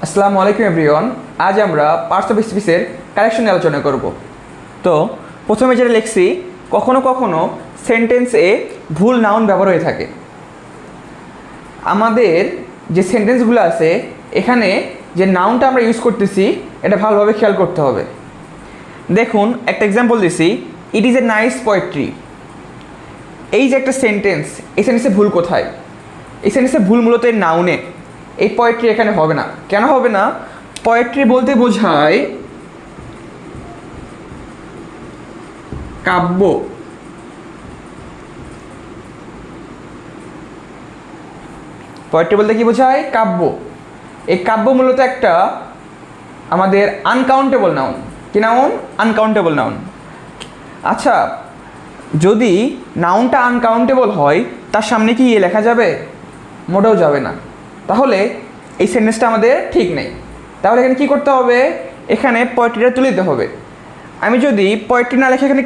আসসালামু আলাইকুম এভরিওয়ান। আজ আমরা পার্টস অফ স্পিচের কারেকশন নিয়ে আলোচনা করব। তো প্রথমে যেটা লিখছি, কখনো কখনো সেন্টেন্সে ভুল নাউন ব্যবহার হয়ে থাকে। আমাদের যে সেন্টেন্সগুলো আছে এখানে যে নাউনটা আমরা ইউজ করতেছি এটা ভালোভাবে খেয়াল করতে হবে। দেখুন একটা এক্সাম্পল দিছি, it is a nice poetry. এই যে একটা সেন্টেন্স, এই সেন্টেন্সে ভুল কোথায়? এই সেন্টেন্সে ভুল মূলত এর নাউনে। এই পোয়েট্রি এখানে হবে না। কেন হবে না? পোয়েট্রি বলতে বোঝায় কাব্য। পোয়েট্রি বলতে কি বোঝায়? কাব্য। এই কাব্য মূলত একটা আমাদের আনকাউন্টেবল নাউন। কি নাউন? Uncountable noun. আচ্ছা, যদি নাউনটা আনকাউন্টেবল হয় তার সামনে কি ইয়ে লেখা যাবে? মোটেও যাবে না। তাহলে এই সেন্টেন্সটা আমাদের ঠিক নেই। তাহলে এখানে কি করতে হবে? এখানে পোয়েট্রিটা তুলে দিতে হবে। আমি যদি পোয়েট্রি না লিখে এখানে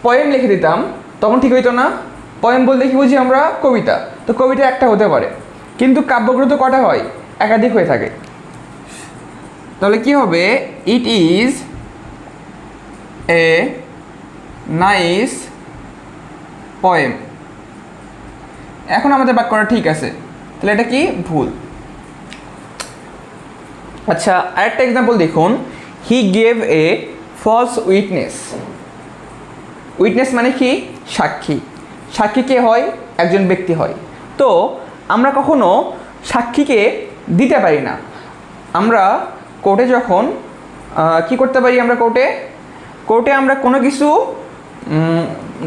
পয়েম লিখে দিতাম তখন ঠিক হইতো না? পয়েম বলতে কি বুঝি আমরা? কবিতা। তো কবিতা একটা হতে পারে, কিন্তু কাব্যগুলো তো কটা হয়? একাধিক হয়ে থাকে। তাহলে কি হবে? It is a nice poem. এখন আমাদের বাক্যটা ঠিক আছে, তাহলে এটা কি? ভুল। আচ্ছা, আরেকটা এক্সাম্পল দেখুন, he gave a false witness. Witness মানে কি? সাক্ষী। সাক্ষী কে হয়? একজন ব্যক্তি হয়। তো আমরা কখনো সাক্ষীকে দিতে পারি না। আমরা কোর্টে যখন কি করতে পারি? আমরা কোর্টে আমরা কোনো কিছু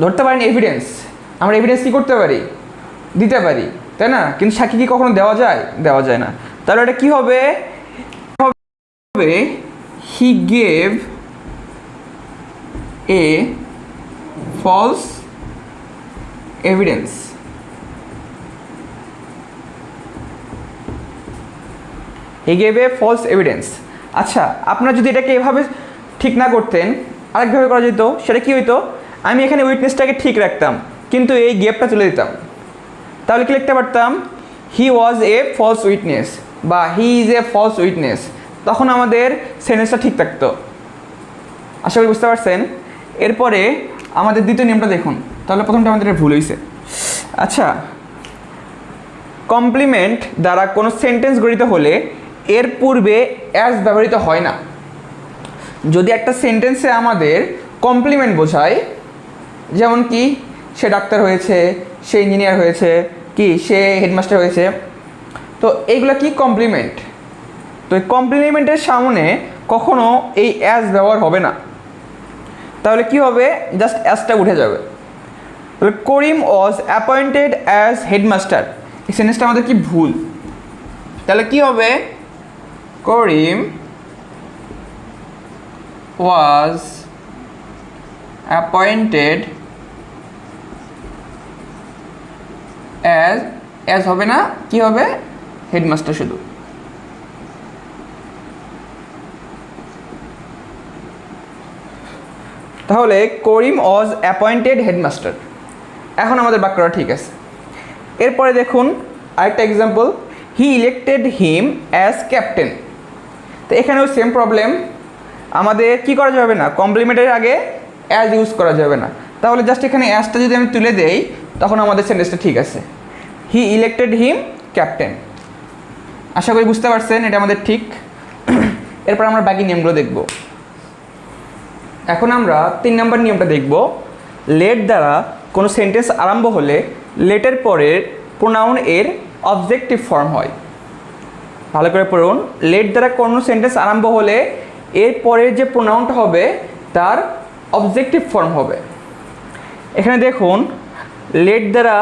ধরতে পারি না, এভিডেন্স। আমরা এভিডেন্স কী করতে পারি? দিতে পারি, তাই না? কিন্তু সাক্ষী কি কখনো দেওয়া যায়? দেওয়া যায় না। তাহলে এটা কি হবে? He gave a false evidence. He gave a false evidence. আচ্ছা, আপনারা যদি এটাকে এভাবে ঠিক না করতেন, আরেকভাবে করা যেত, সেটা কি হইতো? আমি এখানে উইটনেসটাকে ঠিক রাখতাম কিন্তু এই গেপটা তুলে দিতাম। তাহলে কি লিখতে পারতাম? হি ওয়াজ এ ফলস উইটনেস বা he is a false witness. তখন আমাদের সেন্টেন্সটা ঠিক থাকতো। আশা করি বুঝতে পারছেন। এরপরে আমাদের দ্বিতীয় নিয়মটা দেখুন। তাহলে প্রথমটা আমাদের ভুল হয়েছে। আচ্ছা, কমপ্লিমেন্ট দ্বারা কোনো সেন্টেন্স গঠিত হলে এর পূর্বে অ্যাজ ব্যবহৃত হয় না। যদি একটা সেন্টেন্সে আমাদের কমপ্লিমেন্ট বোঝায়, যেমন কি সে ডাক্তার হয়েছে, সে ইঞ্জিনিয়ার হয়েছে, কি সে হেডমাস্টার হয়েছে, তো এইগুলো কি? কমপ্লিমেন্ট। তো এই কমপ্লিমেন্টের সামনে কখনো এই অ্যাজ ব্যবহার হবে না। তাহলে কি হবে? জাস্ট অ্যাজটা উঠে যাবে। তাহলে করিম ওয়াজ অ্যাপয়েন্টেড অ্যাজ হেডমাস্টার। এই সেন্টেন্সটা আমাদের কি? ভুল। তাহলে কি হবে? করিম ওয়াজ অ্যাপয়েন্টেড অ্যাজ হবে না, কি হবে? হেডমাস্টার শুধু। তাহলে করিম ওয়াজ অ্যাপয়েন্টেড হেডমাস্টার। এখন আমাদের বাক্যটা ঠিক আছে। এরপরে দেখুন আরেকটা এক্সাম্পল, হি ইলেক্টেড হিম অ্যাজ ক্যাপ্টেন। তো এখানেও সেম প্রবলেম। আমাদের কি করা যাবে না? কমপ্লিমেন্টের আগে অ্যাজ ইউজ করা যাবে না। তাহলে জাস্ট এখানে অ্যাজটা যদি আমি তুলে দেই তখন আমাদের সেন্টেন্সটা ঠিক আছে। হি ইলেক্টেড হিম ক্যাপ্টেন। আশা করি বুঝতে পারছেন, এটা আমাদের ঠিক। এরপর আমরা বাকি নিয়মগুলো দেখব। এখন আমরা 3 নম্বর নিয়মটা দেখব। লেট দ্বারা কোনো সেন্টেন্স আরম্ভ হলে লেটের পরের প্রোনাউন এর অবজেক্টিভ ফর্ম হয়। ভালো করে পড়ুন। লেট দ্বারা কোনো সেন্টেন্স আরম্ভ হলে এর পরের যে প্রোনাউনটা হবে তার অবজেক্টিভ ফর্ম হবে। এখানে দেখুন, লেট দ্বারা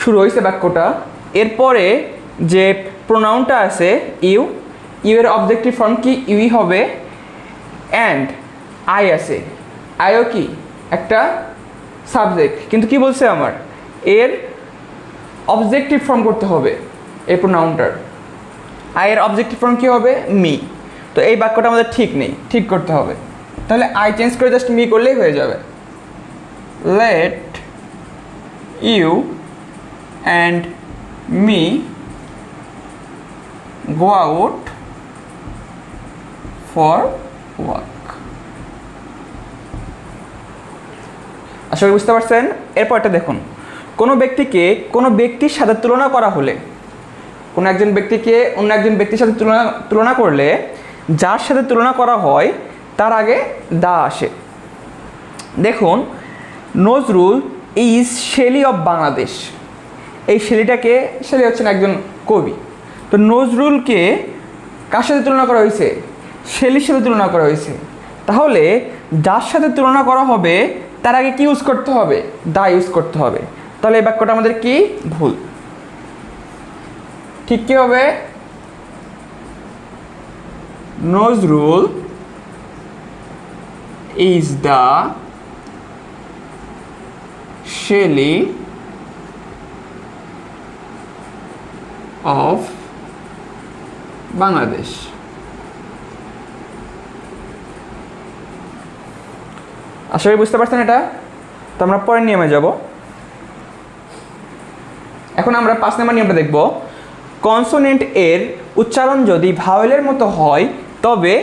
শুরু হয়েছে বাক্যটা, এরপরে যে প্রোনাউনটা আছে ইউ, ইউ এর অবজেক্টিভ ফর্ম কি? ইউই হবে। অ্যান্ড আই আছে, আইও কি? একটা সাবজেক্ট। কিন্তু কি বলছে আমার? এর অবজেক্টিভ ফর্ম করতে হবে এই প্রোনাউনটার। আইয়ের অবজেক্টিভ ফর্ম কী হবে? মি। তো এই বাক্যটা আমাদের ঠিক নেই, ঠিক করতে হবে। তাহলে আই চেঞ্জ করে জাস্ট মি করলেই হয়ে যাবে। Let you and me go out for walk. আশা করি বুঝতে পারছেন। এরপরটা দেখুন, কোনো ব্যক্তিকে কোনো ব্যক্তির সাথে তুলনা করা হলে, কোনো একজন ব্যক্তিকে অন্য একজন ব্যক্তির সাথে তুলনা করলে যার সাথে তুলনা করা হয় তার আগে দা আসে। দেখুন, Nazrul is Shelley of Bangladesh. এই শেলিটাকে, শেলি হচ্ছেন একজন কবি। তো নজরুলকে কার সাথে তুলনা করা হয়েছে? শেলির সাথে তুলনা করা হয়েছে। তাহলে যার সাথে তুলনা করা হবে তার আগে কি ইউজ করতে হবে? দা ইউজ করতে হবে। তাহলে এই বাক্যটা আমাদের কি? ভুল। ঠিক কি হবে? Nazrul is the Shelley of Bangladesh. আশা করি বুঝতে পারছেন এটা। তো আমরা পরের নিয়মে যাব। এখন আমরা 5 নম্বর নিয়মটা দেখব। কনসোনেন্ট এর উচ্চারণ যদি ভাওয়েলের মতো হয় তবে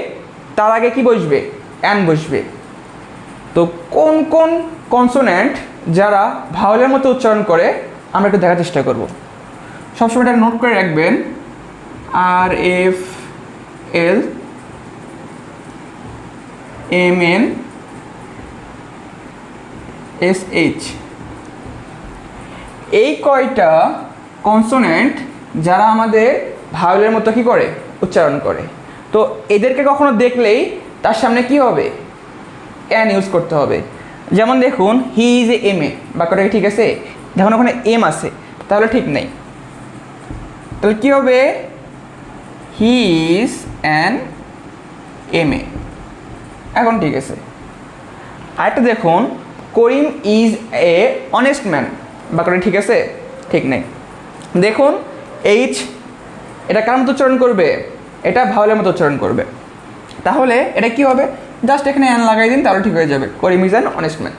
তার আগে কি বসবে? অ্যান বসবে। তো কোন কোন কনসোনেন্ট যারা ভাওয়েলের মতো উচ্চারণ করে আমরা একটু দেখার চেষ্টা করব। সবসময় এটা নোট করে রাখবেন। R F L M N S H, এই কয়টা কনসোনেন্ট যারা আমাদের ভাওয়েলের মতো কি করে? উচ্চারণ করে। তো এদেরকে কখনো দেখলেই তার সামনে কি হবে? অ্যান ইউজ করতে হবে। যেমন দেখুন, হি ইজ এ এম এ, বাক্যটা ঠিক আছে? যখন ওখানে এম আছে তাহলে ঠিক নেই। তাহলে কি হবে? He is an M A, এখন ঠিক আছে। আরেকটা দেখুন, করিম ইজ এ অনেস্ট ম্যান, বাক্যটা ঠিক আছে? ঠিক নেই। দেখুন, এইচ এটা কার মতো উচ্চারণ করবে? এটা ভাওয়েলের মতো উচ্চারণ করবে। তাহলে এটা কি হবে? জাস্ট এখানে অ্যান লাগাই দিন, তাহলে ঠিক হয়ে যাবে। করিম ইজ অ্যান অনেস্ট ম্যান।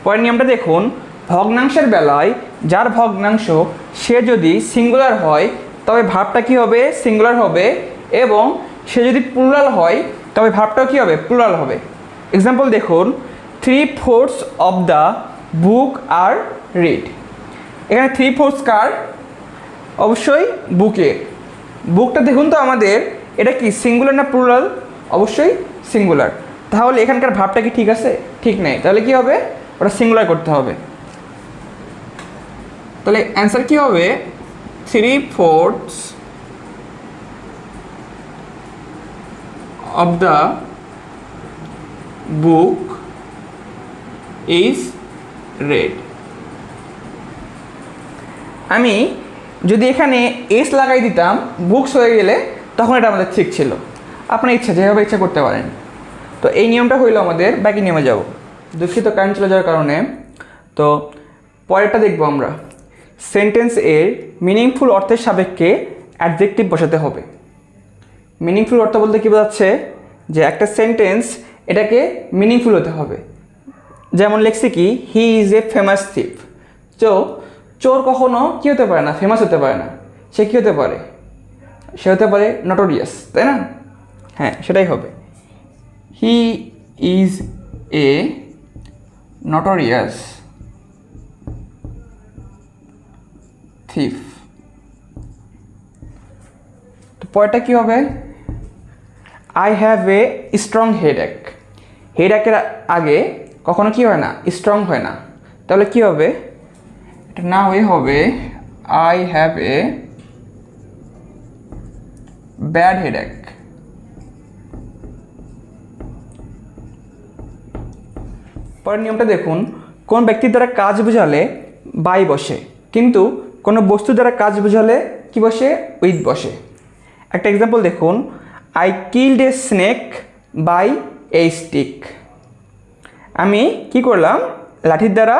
পরের নিয়মটা দেখুন, ভগ্নাংশের বেলায় যার ভগ্নাংশ সে যদি সিঙ্গুলার হয় তবে ভার্বটা কি হবে? সিঙ্গুলার হবে। এবং সে যদি প্লুরাল হয় তবে ভার্বটাও কি হবে? প্লুরাল হবে। এক্সাম্পল দেখুন, 3/4 of the book are read. এখানে 3/4 কার? অবশ্যই বুকের। বুকটা দেখুন তো আমাদের, এটা কি সিঙ্গুলার না প্লুরাল? অবশ্যই সিঙ্গুলার। তাহলে এখানকার ভাবটা কি ঠিক আছে? ঠিক নেই। তাহলে কি হবে? ওটা সিঙ্গুলার করতে হবে। তাহলে অ্যান্সার কি হবে? 3/4 of the book is red. আমি যদি এখানে এস লাগাই দিতাম, বুকস হয়ে গেলে, তখন এটা আমাদের ঠিক ছিল। আপনার ইচ্ছা, যেভাবে ইচ্ছা করতে পারেন। তো এই নিয়মটা হইলো আমাদের। বাকি নিয়মে যাব। দুঃখিত, কারেন্ট চলে যাওয়ার কারণে। তো পরেরটা দেখবো আমরা। সেন্টেন্স এর মিনিংফুল অর্থের সাপেক্ষে অ্যাডজেক্টিভ বসাতে হবে। মিনিংফুল অর্থ বলতে কী বোঝাচ্ছে? যে একটা সেন্টেন্স এটাকে মিনিংফুল হতে হবে। যেমন লিখছি কি, হি ইজ এ ফেমাস থিপ। তো চোর কখনো কী হতে পারে না? ফেমাস হতে পারে না। সে কী হতে পারে? সে হতে পারে নটোরিয়াস, তাই না? হ্যাঁ, সেটাই হবে। He is a notorious thief. তো পরেরটা কী হবে? I have a strong headache. হেডএকের আগে কখনো কি হয় না? স্ট্রং হয় না। তাহলে কি হবে? এটা না হয়ে হবে I have a bad headache. পরের নিয়মটা দেখুন, কোন ব্যক্তির দ্বারা কাজ বোঝালে বাই বসে, কিন্তু কোনো বস্তু দ্বারা কাজ বোঝালে কি বসে? উইথ বসে। একটা এক্সাম্পল দেখুন, I killed a snake by a stick. আমি কি করলাম? লাঠির দ্বারা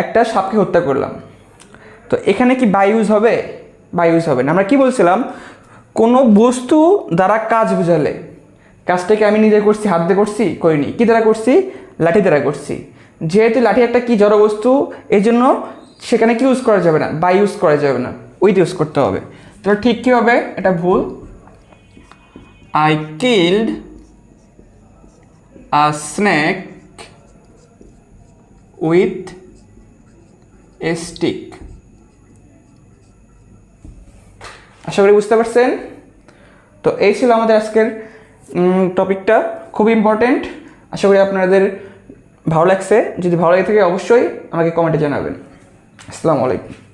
একটা সাপকে হত্যা করলাম। তো এখানে কি বাই ইউজ হবে? বাই ইউজ হবে না। আমরা কি বলছিলাম? কোনো বস্তু দ্বারা কাজ বোঝালে, কাজটাকে আমি নিজে করছি, হাত দিয়ে করছি? করিনি। কী দ্বারা করছি? লাঠি দ্বারা করছি। যেহেতু লাঠি একটা কি জড় বস্তু, এই জন্য সেখানে কি ইউজ করা যাবে না? বাই ইউজ করা যাবে না, উইথ ইউজ করতে হবে। তাহলে ঠিক কী হবে? এটা ভুল। I killed a snake with a stick. আশা করি বুঝতে পারছেন। তো এই ছিল আমাদের আজকের টপিকটা, খুব ইম্পর্টেন্ট। আশা করি আপনাদের ভালো লাগছে। যদি ভালো লাগে থাকে অবশ্যই আমাকে কমেন্টে জানাবেন। আসসালামু আলাইকুম।